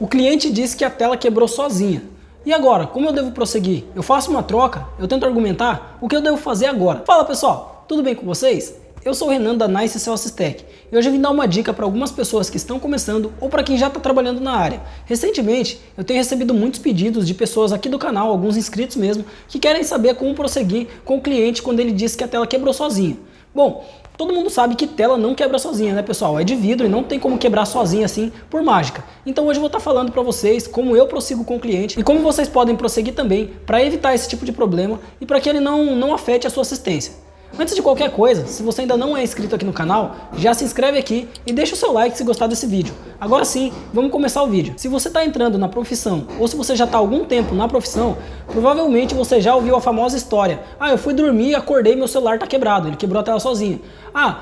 O cliente disse que a tela quebrou sozinha. E agora, como eu devo prosseguir? Eu faço uma troca? Eu tento argumentar? O que eu devo fazer agora? Fala pessoal, tudo bem com vocês? Eu sou o Renan da Nice Sales Tech e hoje eu vim dar uma dica para algumas pessoas que estão começando ou para quem já está trabalhando na área. Recentemente, eu tenho recebido muitos pedidos de pessoas aqui do canal, alguns inscritos mesmo, que querem saber como prosseguir com o cliente quando ele disse que a tela quebrou sozinha. Bom, todo mundo sabe que tela não quebra sozinha, né pessoal? É de vidro e não tem como quebrar sozinha assim por mágica. Então hoje eu vou estar falando para vocês como eu prossigo com o cliente e como vocês podem prosseguir também para evitar esse tipo de problema e para que ele não afete a sua assistência. Antes de qualquer coisa, se você ainda não é inscrito aqui no canal, já se inscreve aqui e deixa o seu like se gostar desse vídeo. Agora sim, vamos começar o vídeo. Se você está entrando na profissão ou se você já está há algum tempo na profissão, provavelmente você já ouviu a famosa história: eu fui dormir e acordei e meu celular está quebrado, ele quebrou a tela sozinho.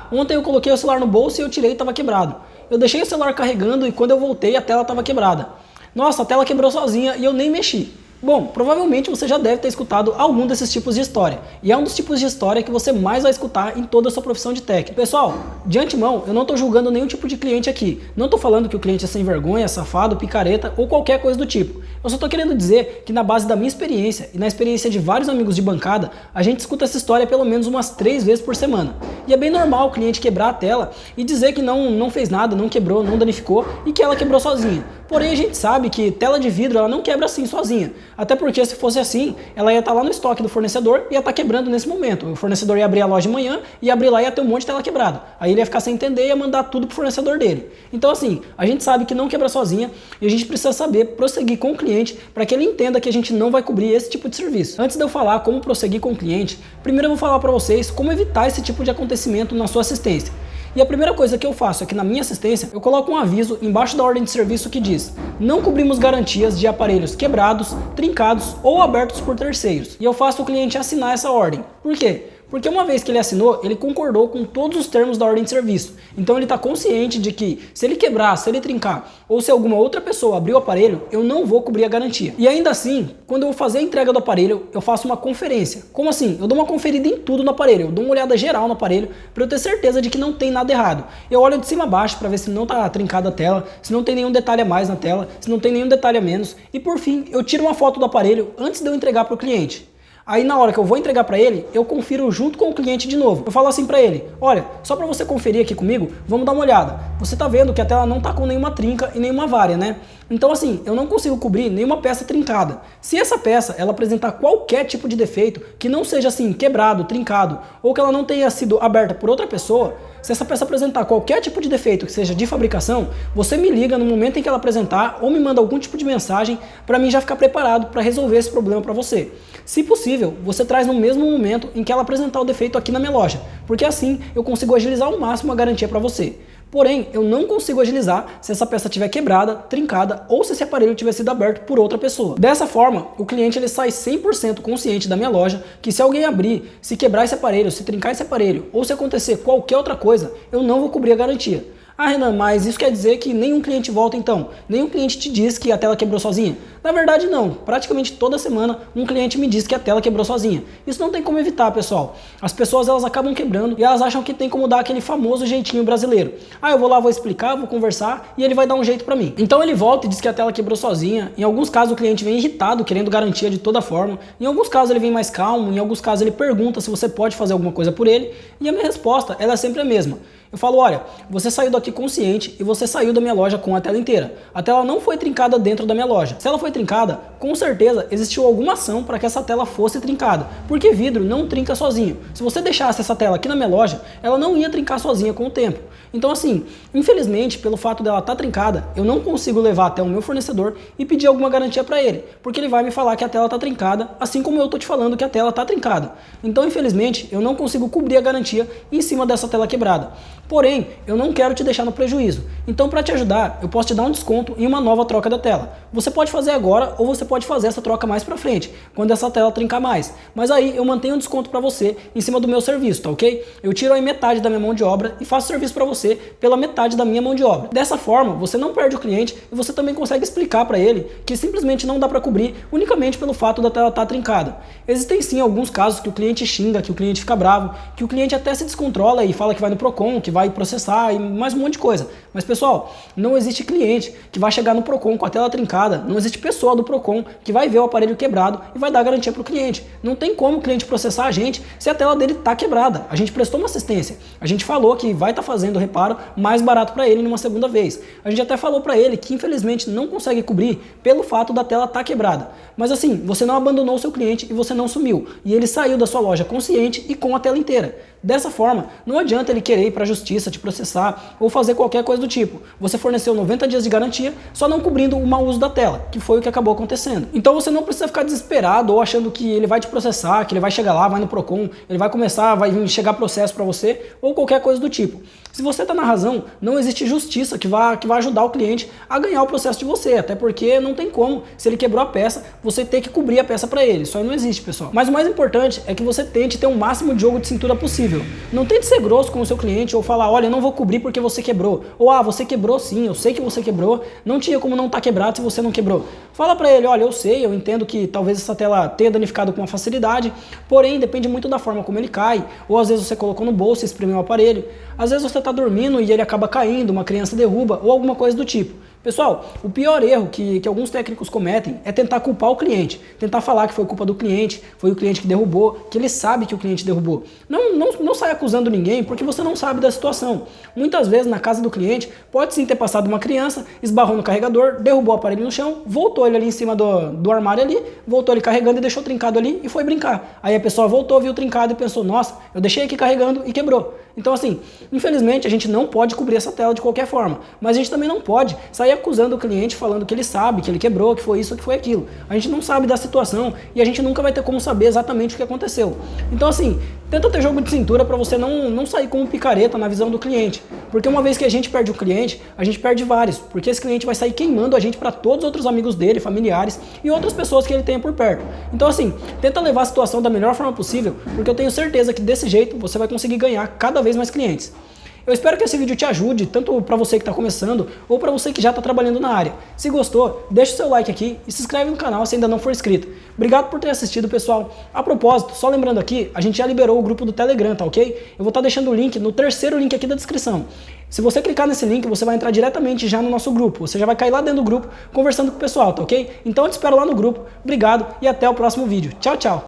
Ontem eu coloquei o celular no bolso e eu tirei e estava quebrado. Eu deixei o celular carregando e quando eu voltei a tela estava quebrada. Nossa, a tela quebrou sozinha e eu nem mexi. Bom, provavelmente você já deve ter escutado algum desses tipos de história. E é um dos tipos de história que você mais vai escutar em toda a sua profissão de técnico. Pessoal, de antemão, eu não estou julgando nenhum tipo de cliente aqui. Não estou falando que o cliente é sem vergonha, safado, picareta ou qualquer coisa do tipo. Eu só estou querendo dizer que na base da minha experiência e na experiência de vários amigos de bancada, a gente escuta essa história pelo menos umas 3 vezes por semana. E é bem normal o cliente quebrar a tela e dizer que não fez nada, não quebrou, não danificou e que ela quebrou sozinha. Porém, a gente sabe que tela de vidro ela não quebra assim sozinha. Até porque se fosse assim, ela ia estar lá no estoque do fornecedor e ia estar quebrando nesse momento. O fornecedor ia abrir a loja de manhã e abrir lá e ia ter um monte de tela quebrada. Aí ele ia ficar sem entender e ia mandar tudo pro fornecedor dele. Então assim, a gente sabe que não quebra sozinha e a gente precisa saber prosseguir com o cliente para que ele entenda que a gente não vai cobrir esse tipo de serviço. Antes de eu falar como prosseguir com o cliente, primeiro eu vou falar para vocês como evitar esse tipo de acontecimento na sua assistência. E a primeira coisa que eu faço aqui na minha assistência, eu coloco um aviso embaixo da ordem de serviço que diz: não cobrimos garantias de aparelhos quebrados, trincados ou abertos por terceiros. E eu faço o cliente assinar essa ordem. Por quê? Porque uma vez que ele assinou, ele concordou com todos os termos da ordem de serviço. Então ele está consciente de que se ele quebrar, se ele trincar ou se alguma outra pessoa abrir o aparelho, eu não vou cobrir a garantia. E ainda assim, quando eu vou fazer a entrega do aparelho, eu faço uma conferência. Como assim? Eu dou uma conferida em tudo no aparelho, eu dou uma olhada geral no aparelho para eu ter certeza de que não tem nada errado. Eu olho de cima a baixo para ver se não está trincada a tela, se não tem nenhum detalhe a mais na tela, se não tem nenhum detalhe a menos. E por fim, eu tiro uma foto do aparelho antes de eu entregar para o cliente. Aí na hora que eu vou entregar para ele, eu confiro junto com o cliente de novo. Eu falo assim para ele: olha, só para você conferir aqui comigo, vamos dar uma olhada. Você tá vendo que a tela não tá com nenhuma trinca e nenhuma vária, né? Então assim, eu não consigo cobrir nenhuma peça trincada. Se essa peça ela apresentar qualquer tipo de defeito, que não seja assim quebrado, trincado, ou que ela não tenha sido aberta por outra pessoa, se essa peça apresentar qualquer tipo de defeito que seja de fabricação, você me liga no momento em que ela apresentar ou me manda algum tipo de mensagem para mim já ficar preparado para resolver esse problema para você. Se possível, você traz no mesmo momento em que ela apresentar o defeito aqui na minha loja, porque assim eu consigo agilizar ao máximo a garantia para você. Porém, eu não consigo agilizar se essa peça estiver quebrada, trincada ou se esse aparelho tiver sido aberto por outra pessoa. Dessa forma, o cliente ele sai 100% consciente da minha loja que se alguém abrir, se quebrar esse aparelho, se trincar esse aparelho ou se acontecer qualquer outra coisa, eu não vou cobrir a garantia. Renan, mas isso quer dizer que nenhum cliente volta então? Nenhum cliente te diz que a tela quebrou sozinha? Na verdade não, praticamente toda semana um cliente me diz que a tela quebrou sozinha. Isso não tem como evitar, pessoal. As pessoas elas acabam quebrando e elas acham que tem como dar aquele famoso jeitinho brasileiro. Eu vou lá, vou explicar, vou conversar e ele vai dar um jeito pra mim. Então ele volta e diz que a tela quebrou sozinha. Em alguns casos o cliente vem irritado, querendo garantia de toda forma. Em alguns casos ele vem mais calmo, em alguns casos ele pergunta se você pode fazer alguma coisa por ele. E a minha resposta ela é sempre a mesma. Eu falo: olha, você saiu daqui consciente e você saiu da minha loja com a tela inteira. A tela não foi trincada dentro da minha loja. Se ela foi trincada, com certeza existiu alguma ação para que essa tela fosse trincada, porque vidro não trinca sozinho. Se você deixasse essa tela aqui na minha loja, ela não ia trincar sozinha com o tempo. Então assim, infelizmente, pelo fato dela estar trincada, eu não consigo levar até o meu fornecedor e pedir alguma garantia para ele, porque ele vai me falar que a tela está trincada, assim como eu estou te falando que a tela está trincada. Então infelizmente, eu não consigo cobrir a garantia em cima dessa tela quebrada. Porém, eu não quero te deixar no prejuízo. Então, para te ajudar, eu posso te dar um desconto em uma nova troca da tela. Você pode fazer agora ou você pode fazer essa troca mais para frente, quando essa tela trincar mais. Mas aí eu mantenho um desconto para você em cima do meu serviço, tá ok? Eu tiro aí metade da minha mão de obra e faço serviço para você pela metade da minha mão de obra. Dessa forma, você não perde o cliente e você também consegue explicar para ele que simplesmente não dá para cobrir unicamente pelo fato da tela estar trincada. Existem sim alguns casos que o cliente xinga, que o cliente fica bravo, que o cliente até se descontrola e fala que vai no Procon, que vai vai processar e mais um monte de coisa. Mas pessoal, não existe cliente que vai chegar no Procon com a tela trincada, não existe pessoa do Procon que vai ver o aparelho quebrado e vai dar garantia para o cliente. Não tem como o cliente processar a gente se a tela dele está quebrada. A gente prestou uma assistência, a gente falou que vai estar fazendo o reparo mais barato para ele numa segunda vez. A gente até falou para ele que infelizmente não consegue cobrir pelo fato da tela estar quebrada. Mas assim, você não abandonou o seu cliente e você não sumiu. E ele saiu da sua loja consciente e com a tela inteira. Dessa forma, não adianta ele querer ir para a justiça, te processar ou fazer qualquer coisa do tipo. Você forneceu 90 dias de garantia, só não cobrindo o mau uso da tela, que foi o que acabou acontecendo. Então você não precisa ficar desesperado ou achando que ele vai te processar, que ele vai chegar lá, vai no Procon, ele vai começar, vai chegar processo para você ou qualquer coisa do tipo. Se você está na razão, não existe justiça que vai ajudar o cliente a ganhar o processo de você, até porque não tem como, se ele quebrou a peça, você ter que cobrir a peça para ele. Isso aí não existe, pessoal. Mas o mais importante é que você tente ter o máximo de jogo de cintura possível. Não tente ser grosso com o seu cliente ou falar, olha, eu não vou cobrir porque você quebrou. Ou, você quebrou sim, eu sei que você quebrou, não tinha como não estar quebrado se você não quebrou. Fala para ele, olha, eu sei, eu entendo que talvez essa tela tenha danificado com uma facilidade, porém depende muito da forma como ele cai, ou às vezes você colocou no bolso e espremeu o aparelho, às vezes você está dormindo e ele acaba caindo, uma criança derruba ou alguma coisa do tipo. Pessoal, o pior erro que alguns técnicos cometem é tentar culpar o cliente, tentar falar que foi culpa do cliente, foi o cliente que derrubou, que ele sabe que o cliente derrubou. Não sai acusando ninguém porque você não sabe da situação. Muitas vezes na casa do cliente pode sim ter passado uma criança, esbarrou no carregador, derrubou o aparelho no chão, voltou ele ali em cima do armário ali, voltou ele carregando e deixou trincado ali e foi brincar. Aí a pessoa voltou, viu trincado e pensou, nossa, eu deixei aqui carregando e quebrou. Então assim, infelizmente a gente não pode cobrir essa tela de qualquer forma, mas a gente também não pode sair acusando o cliente falando que ele sabe, que ele quebrou, que foi isso, que foi aquilo. A gente não sabe da situação e a gente nunca vai ter como saber exatamente o que aconteceu. Então assim, tenta ter jogo de cintura para você não sair como picareta na visão do cliente, porque uma vez que a gente perde um cliente, a gente perde vários, porque esse cliente vai sair queimando a gente para todos os outros amigos dele, familiares e outras pessoas que ele tenha por perto. Então assim, tenta levar a situação da melhor forma possível, porque eu tenho certeza que desse jeito você vai conseguir ganhar cada vez mais clientes. Eu espero que esse vídeo te ajude, tanto para você que está começando ou para você que já está trabalhando na área. Se gostou, deixa o seu like aqui e se inscreve no canal se ainda não for inscrito. Obrigado por ter assistido, pessoal. A propósito, só lembrando aqui, a gente já liberou o grupo do Telegram, tá ok? Eu vou estar deixando o link no terceiro link aqui da descrição. Se você clicar nesse link, você vai entrar diretamente já no nosso grupo. Você já vai cair lá dentro do grupo conversando com o pessoal, tá ok? Então eu te espero lá no grupo. Obrigado e até o próximo vídeo. Tchau, tchau!